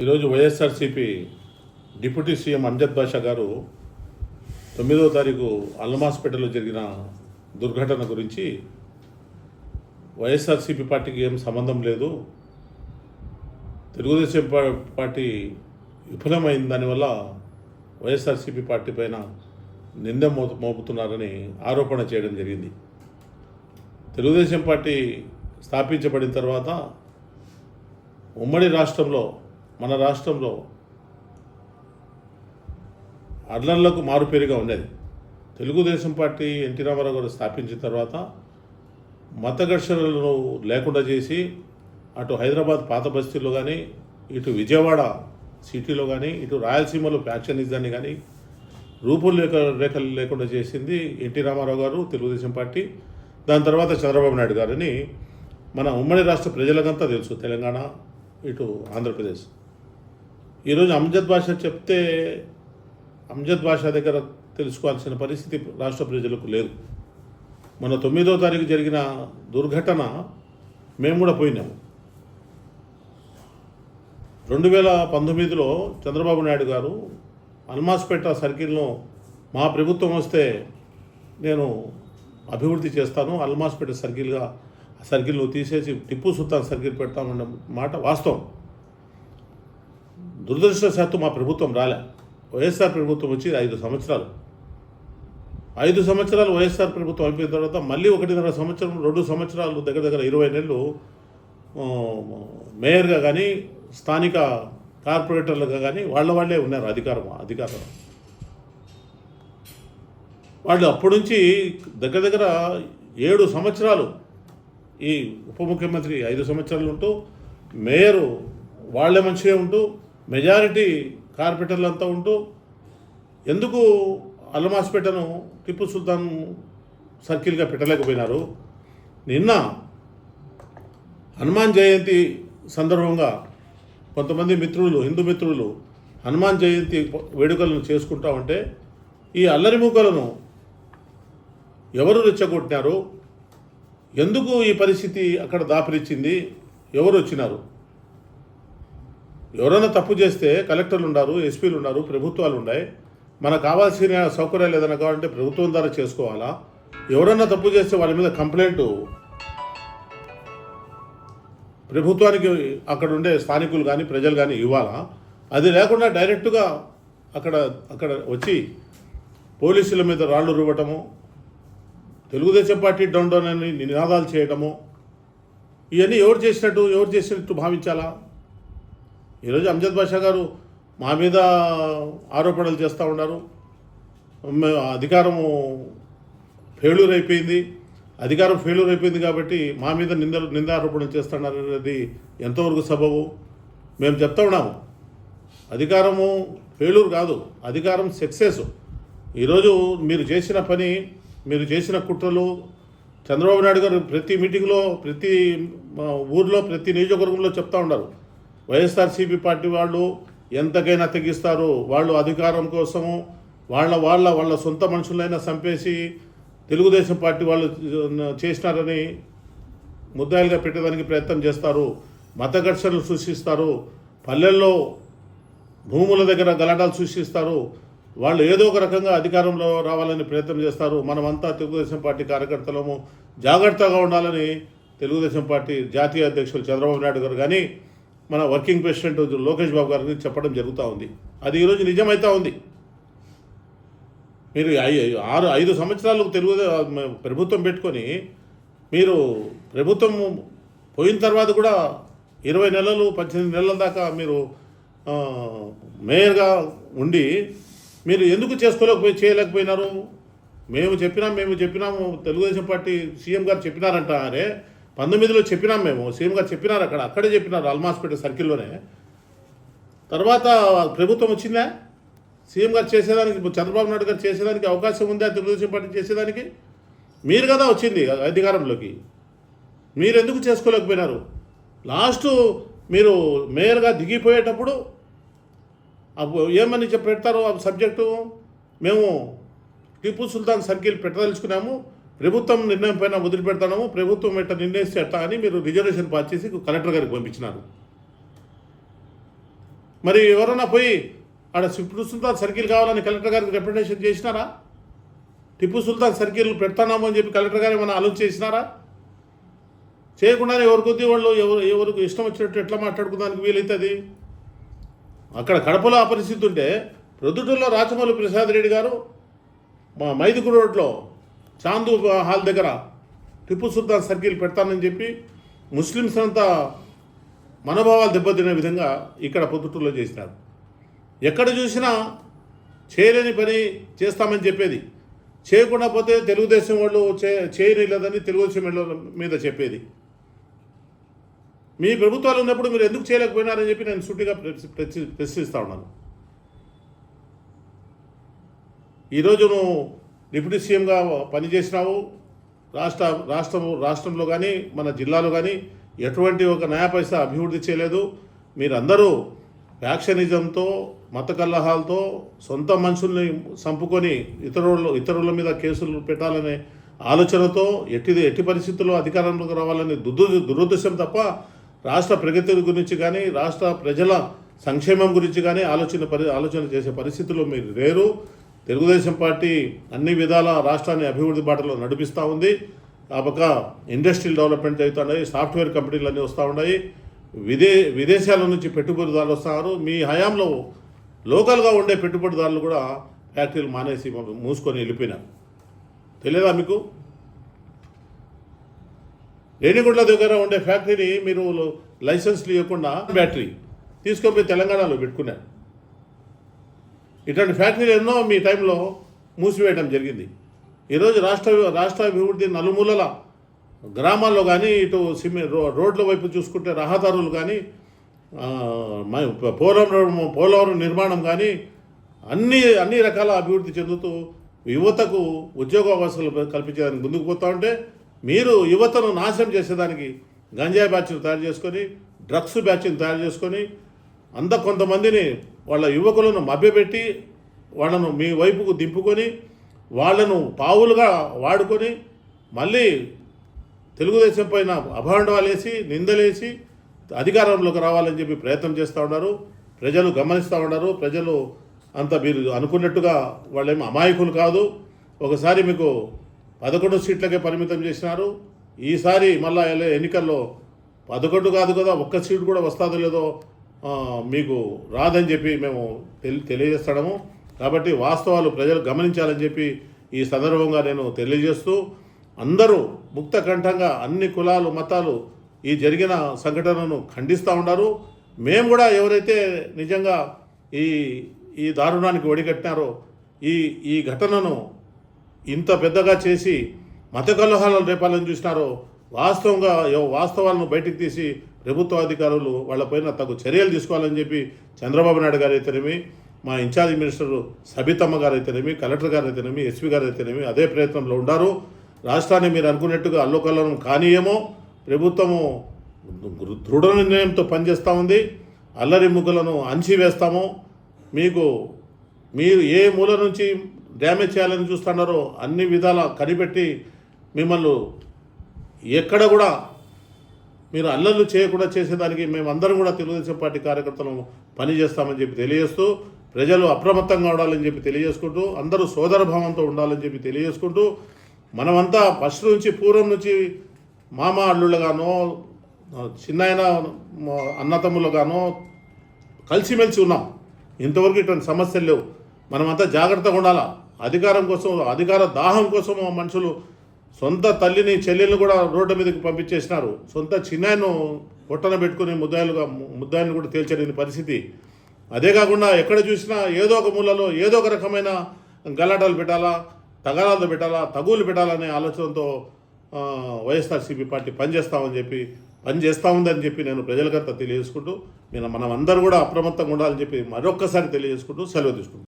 ఈరోజు YSRCP deputy CM Amjad బాషా గారు 9వ తారీఖు అల్మాస్పేటలో జరిగిన దుర్ఘటన గురించి వైఎస్ఆర్సీపీ పార్టీకి ఏం సంబంధం లేదు, తెలుగుదేశం పార్టీ విఫలమైన దానివల్ల వైఎస్ఆర్సీపీ పార్టీ పైన నింద మోపుతున్నారని ఆరోపణ చేయడం జరిగింది. తెలుగుదేశం పార్టీ స్థాపించబడిన తర్వాత ఉమ్మడి రాష్ట్రంలో మన రాష్ట్రంలో అల్లర్లకు మారుపేరుగా ఉండేది. తెలుగుదేశం పార్టీ ఎన్టీ రామారావు గారు స్థాపించిన తర్వాత మత ఘర్షణలను లేకుండా చేసి అటు హైదరాబాద్ పాత బస్తీలో కానీ, ఇటు విజయవాడ సిటీలో కానీ, ఇటు రాయలసీమలో ఫ్యాక్షనిజాన్ని కానీ రేఖలు లేకుండా చేసింది ఎన్టీ రామారావు గారు, తెలుగుదేశం పార్టీ. దాని తర్వాత చంద్రబాబు నాయుడు గారని మన ఉమ్మడి రాష్ట్ర ప్రజలకంతా తెలుసు, తెలంగాణ ఇటు ఆంధ్రప్రదేశ్. ఈరోజు అంజద్ బాషా చెప్తే అంజద్ బాషా దగ్గర తెలుసుకోవాల్సిన పరిస్థితి రాష్ట్ర ప్రజలకు లేదు. మన 9వ తారీఖు జరిగిన దుర్ఘటన మేము కూడా పోయినాము. 2019లో చంద్రబాబు నాయుడు గారు అల్మాస్పేట సర్కిల్ను మా ప్రభుత్వం వస్తే నేను అభివృద్ధి చేస్తాను, అల్మాస్పేట సర్కిల్ను తీసేసి టిప్పు సుల్తాన్ సర్కిల్ పెడతామన్న మాట వాస్తవం. దురదృష్టవశాత్తు మా ప్రభుత్వం రాలే. వైఎస్ఆర్ ప్రభుత్వం వచ్చి 5 సంవత్సరాలు. 5 సంవత్సరాలు వైఎస్ఆర్ ప్రభుత్వం అయిపోయిన తర్వాత మళ్ళీ 1.5 సంవత్సరం, 2 సంవత్సరాలు, దగ్గర 20 నెలలు మేయర్గా కానీ, స్థానిక కార్పొరేటర్లుగా కానీ వాళ్ళే ఉన్నారు అధికారం. వాళ్ళు అప్పటి నుంచి దగ్గర 7 సంవత్సరాలు ఈ ఉప ముఖ్యమంత్రి 5 సంవత్సరాలు ఉంటూ, మేయరు వాళ్ళే మంచిగా ఉంటూ, మెజారిటీ కార్పొరేటర్లంతా ఉంటూ ఎందుకు అల్మాస్పేటను టిప్పు సుల్తాన్ సర్కిల్గా పెట్టలేకపోయినారు? నిన్న హనుమాన్ జయంతి సందర్భంగా కొంతమంది మిత్రులు, హిందూ మిత్రులు హనుమాన్ జయంతి వేడుకలను చేసుకుంటా ఉంటే ఈ అల్లరి మూకలను ఎవరు రెచ్చగొట్టినారు? ఎందుకు ఈ పరిస్థితి అక్కడ దాపురిచ్చింది? ఎవరు వచ్చినారు? ఎవరైనా తప్పు చేస్తే కలెక్టర్లు ఉన్నారు, ఎస్పీలు ఉన్నారు, ప్రభుత్వాలు ఉన్నాయి. మనకు కావాల్సిన సౌకర్యాలు ఏదైనా కావాలంటే ప్రభుత్వం ద్వారా చేసుకోవాలా? ఎవరైనా తప్పు చేస్తే వాళ్ళ మీద కంప్లైంట్ ప్రభుత్వానికి అక్కడ ఉండే స్థానికులు కానీ, ప్రజలు కానీ ఇవ్వాలా? అది లేకుండా డైరెక్ట్గా అక్కడ వచ్చి పోలీసుల మీద రాళ్ళు రువ్వటము, తెలుగుదేశం పార్టీ డౌన్ డౌన్ అని నినాదాలు చేయటము, ఇవన్నీ ఎవరు చేసినట్టు భావించాలా? ఈరోజు అంజద్ బాషా గారు మా మీద ఆరోపణలు చేస్తూ ఉన్నారు. అధికారం ఫెయిల్యూర్ అయిపోయింది కాబట్టి మా మీద నిందారోపణలు చేస్తున్నారు అనేది ఎంతవరకు సబబు? మేము చెప్తా ఉన్నాము, అధికారము ఫెయిల్యూర్ కాదు, అధికారం సక్సెస్. ఈరోజు మీరు చేసిన పని, మీరు చేసిన కుట్రలు చంద్రబాబు నాయుడు గారు ప్రతి మీటింగ్లో, ప్రతి ఊర్లో, ప్రతి నియోజకవర్గంలో చెప్తా ఉన్నారు. వైఎస్ఆర్సీపీ పార్టీ వాళ్ళు ఎంతకైనా తెగిస్తారు, వాళ్ళు అధికారం కోసము వాళ్ళ సొంత మనుషులైనా చంపేసి తెలుగుదేశం పార్టీ వాళ్ళు చేసినారని ముద్దాయిలుగా పెట్టడానికి ప్రయత్నం చేస్తారు, మత ఘర్షణలు సృష్టిస్తారు, పల్లెల్లో భూముల దగ్గర గలాటాలు సృష్టిస్తారు, వాళ్ళు ఏదో ఒక రకంగా అధికారంలో రావాలని ప్రయత్నం చేస్తారు. మనమంతా తెలుగుదేశం పార్టీ కార్యకర్తలము జాగ్రత్తగా ఉండాలని తెలుగుదేశం పార్టీ జాతీయ అధ్యక్షులు చంద్రబాబు నాయుడు గారు కానీ, మన వర్కింగ్ ప్రెసిడెంట్ లోకేష్ బాబు గారికి చెప్పడం జరుగుతూ ఉంది. అది ఈరోజు నిజమవుతూ ఉంది. మీరు 5 సంవత్సరాలు ప్రభుత్వం పెట్టుకొని, మీరు ప్రభుత్వం పోయిన తర్వాత కూడా 20 నెలలు, 18 నెలల దాకా మీరు మేయర్గా ఉండి మీరు ఎందుకు చేయలేకపోయినారు? మేము చెప్పినాము, తెలుగుదేశం పార్టీ సీఎం గారు చెప్పినారంట. అరే 19లో చెప్పినాం, మేము సీఎం గారు చెప్పినారు, అక్కడే చెప్పినారు అల్మాస్పేట సర్కిల్లోనే. తర్వాత ప్రభుత్వం వచ్చిందా? సీఎం గారు చేసేదానికి, చంద్రబాబు నాయుడు గారు చేసేదానికి అవకాశం ఉందా? తెలుగుదేశం పార్టీ చేసేదానికి మీరు కదా వచ్చింది అధికారంలోకి, మీరు ఎందుకు చేసుకోలేకపోయినారు? లాస్ట్ మీరు మేయర్గా దిగిపోయేటప్పుడు ఏమని పెడతారు ఆ సబ్జెక్టు? మేము టిప్పు సుల్తాన్ సర్కిల్ పెట్టదలుచుకున్నాము, ప్రభుత్వం నిర్ణయం పైన వదిలిపెడతాము, ప్రభుత్వం ఎట్లా నిర్ణయిస్తే ఎట్లా అని మీరు రిజర్వేషన్ పాస్ చేసి కలెక్టర్ గారికి పంపించినారు. మరి ఎవరైనా పోయి ఆడ టిప్పు సుల్తాన్ సర్కిల్ కావాలని కలెక్టర్ గారికి రిప్రజెంటేషన్ చేసినారా? టిప్పు సుల్తాన్ సర్కిల్ పెడతానాము అని చెప్పి కలెక్టర్ గారు ఏమైనా ఆలోచన చేసినారా? చేయకుండానే ఎవరి కొద్ది వాళ్ళు ఎవరికి ఇష్టం వచ్చినట్టు ఎట్లా మాట్లాడుకోవడానికి వీలవుతుంది? అక్కడ కడపలో ఆ పరిస్థితి ఉంటే ప్రొద్దుటూరులో రాచమల్లి ప్రసాద్ రెడ్డి గారు మా మైదుగురు రోడ్లో చాందు హాల్ దగ్గర టిప్పు సుల్తాన్ సర్కిల్ పెడతానని చెప్పి ముస్లిమ్స్ అంతా మనోభావాలు దెబ్బతినే విధంగా ఇక్కడ పొద్దుటూరులో చేసినారు. ఎక్కడ చూసినా చేయలేని పని చేస్తామని చెప్పేది, చేయకుండా పోతే తెలుగుదేశం వాళ్ళు చేయలేదని తెలుగుదేశం మీద చెప్పేది. మీ ప్రభుత్వాలు ఉన్నప్పుడు మీరు ఎందుకు చేయలేకపోయినారని చెప్పి నేను సూటిగా ప్రశ్నిస్తూ ఉన్నాను. ఈరోజు నువ్వు డిప్యూటీ సీఎంగా పనిచేసినావు. రాష్ట్రంలో కానీ మన జిల్లాలో కానీ ఎటువంటి ఒక నయా పైసా అభివృద్ధి చేయలేదు. మీరందరూ ఫ్యాక్షనిజంతో, మత కలహాలతో, సొంత మనుషుల్ని చంపుకొని ఇతరుల మీద కేసులు పెట్టాలనే ఆలోచనతో ఎట్టి పరిస్థితుల్లో అధికారంలోకి రావాలనే దురుద్దేశం తప్ప రాష్ట్ర ప్రగతి గురించి కానీ రాష్ట్ర ప్రజల సంక్షేమం గురించి కానీ ఆలోచన చేసే పరిస్థితుల్లో మీరు లేరు. తెలుగుదేశం పార్టీ అన్ని విధాల రాష్ట్రాన్ని అభివృద్ధి బాటలో నడిపిస్తూ ఉంది. ఆ పక్క ఇండస్ట్రియల్ డెవలప్మెంట్ అవుతున్నాయి, సాఫ్ట్వేర్ కంపెనీలు అన్నీ వస్తూ ఉన్నాయి, విదేశాల నుంచి పెట్టుబడిదారులు వస్తున్నారు. మీ హయాంలో లోకల్గా ఉండే పెట్టుబడిదారులు కూడా ఫ్యాక్టరీలు మానేసి మూసుకొని వెళ్ళిపోయినారు. తెలియదా మీకు? రేణిగుండ్ల దగ్గర ఉండే ఫ్యాక్టరీని మీరు లైసెన్స్లు ఇవ్వకుండా బ్యాటరీ తీసుకొని పోయి తెలంగాణలో పెట్టుకున్నారు. ఇట్లాంటి ఫ్యాక్టరీలు ఎన్నో మీ టైంలో మూసివేయడం జరిగింది. ఈరోజు రాష్ట్ర అభివృద్ధి నలుమూలల గ్రామాల్లో కానీ ఇటు రోడ్ల వైపు చూసుకుంటే రహదారులు కానీ పోలవరం నిర్మాణం కానీ అన్ని రకాల అభివృద్ధి చెందుతూ యువతకు ఉద్యోగ అవకాశాలు కల్పించడానికి ముందుకు పోతూ ఉంటే మీరు యువతను నాశనం చేసేదానికి గంజాయి బ్యాచ్ను తయారు చేసుకొని, డ్రగ్స్ బ్యాచ్ని తయారు చేసుకొని కొంతమందిని వాళ్ళ యువకులను మభ్యపెట్టి వాళ్ళను మీ వైపుకు దింపుకొని వాళ్ళను పావులుగా వాడుకొని మళ్ళీ తెలుగుదేశం పైన అభాండాలేసి నిందలేసి అధికారంలోకి రావాలని చెప్పి ప్రయత్నం చేస్తూ ఉన్నారు. ప్రజలు గమనిస్తూ ఉన్నారు. ప్రజలు అంత మీరు అనుకున్నట్టుగా వాళ్ళేమో అమాయకులు కాదు. ఒకసారి మీకు 11 సీట్లకే పరిమితం చేసినారు. ఈసారి మళ్ళా ఎన్నికల్లో 11 కాదు కదా, ఒక్క సీటు కూడా వస్తుందో లేదో మీకు రాదని చెప్పి మేము తెలియజేస్తాము. కాబట్టి వాస్తవాలు ప్రజలు గమనించాలని చెప్పి ఈ సందర్భంగా నేను తెలియజేస్తూ, అందరూ ముక్త కంఠంగా అన్ని కులాలు మతాలు ఈ జరిగిన సంఘటనను ఖండిస్తూ ఉన్నారు. మేము కూడా ఎవరైతే నిజంగా ఈ దారుణానికి ఒడిగట్టినారో ఈ ఘటనను ఇంత పెద్దగా చేసి మత కలహాలను రేపాలని చూసినారో వాస్తవాలను బయటికి తీసి ప్రభుత్వ అధికారులు వాళ్ళపైన తగు చర్యలు తీసుకోవాలని చెప్పి చంద్రబాబు నాయుడు గారు అయితేనేమి, మా ఇన్ఛార్జ్ మినిస్టర్ సబితమ్మ గారు అయితేనేమి, కలెక్టర్ గారు అయితేనేమి, ఎస్పీ గారు అయితేనేమి అదే ప్రయత్నంలో ఉన్నారు. రాష్ట్రాన్ని మీరు అనుకున్నట్టుగా అల్లోకల్లం కానీయేమో, ప్రభుత్వము దృఢ నిర్ణయంతో పనిచేస్తూ ఉంది. అల్లరి ముగ్గులను అణిచివేస్తాము. మీరు ఏ మూల నుంచి డ్యామేజ్ చేయాలని చూస్తున్నారో అన్ని విధాల కనిపెట్టి మిమ్మల్ని ఎక్కడ కూడా మీరు అల్లర్లు చేయకుండా చేసేదానికి మేమందరం కూడా తెలుగుదేశం పార్టీ కార్యకర్తలను పనిచేస్తామని చెప్పి తెలియజేస్తూ, ప్రజలు అప్రమత్తంగా ఉండాలని చెప్పి తెలియజేసుకుంటూ, అందరూ సోదరభావంతో ఉండాలని చెప్పి తెలియజేసుకుంటూ, మనమంతా ఫస్ట్ నుంచి పూర్వం నుంచి మామ అల్లుళ్ళగానో చిన్నాయన అన్నతమ్ములుగానో కలిసిమెలిసి ఉన్నాం. ఇంతవరకు ఇటువంటి సమస్యలు లేవు. మనమంతా జాగ్రత్తగా ఉండాలా. అధికారం కోసం, అధికార దాహం కోసం మనుషులు సొంత తల్లిని చెల్లెల్ని కూడా రోడ్డు మీదకి పంపించేసినారు. సొంత చిన్నాయను పొట్టన పెట్టుకుని ముద్దాయిని కూడా తేల్చలేని పరిస్థితి. అదే కాకుండా ఎక్కడ చూసినా ఏదో ఒక మూలలో ఏదో ఒక రకమైన గలాటాలు పెట్టాలా, తగాదాలు పెట్టాలా, తగులు పెట్టాలనే ఆలోచనతో వైఎస్ఆర్సీపీ పార్టీ పనిచేస్తూ ఉందని చెప్పి నేను ప్రజలకంతా తెలియజేసుకుంటూ, మనం అందరూ కూడా అప్రమత్తంగా ఉండాలని చెప్పి మరొక్కసారి తెలియజేసుకుంటూ సెలవు తీసుకుంటాం.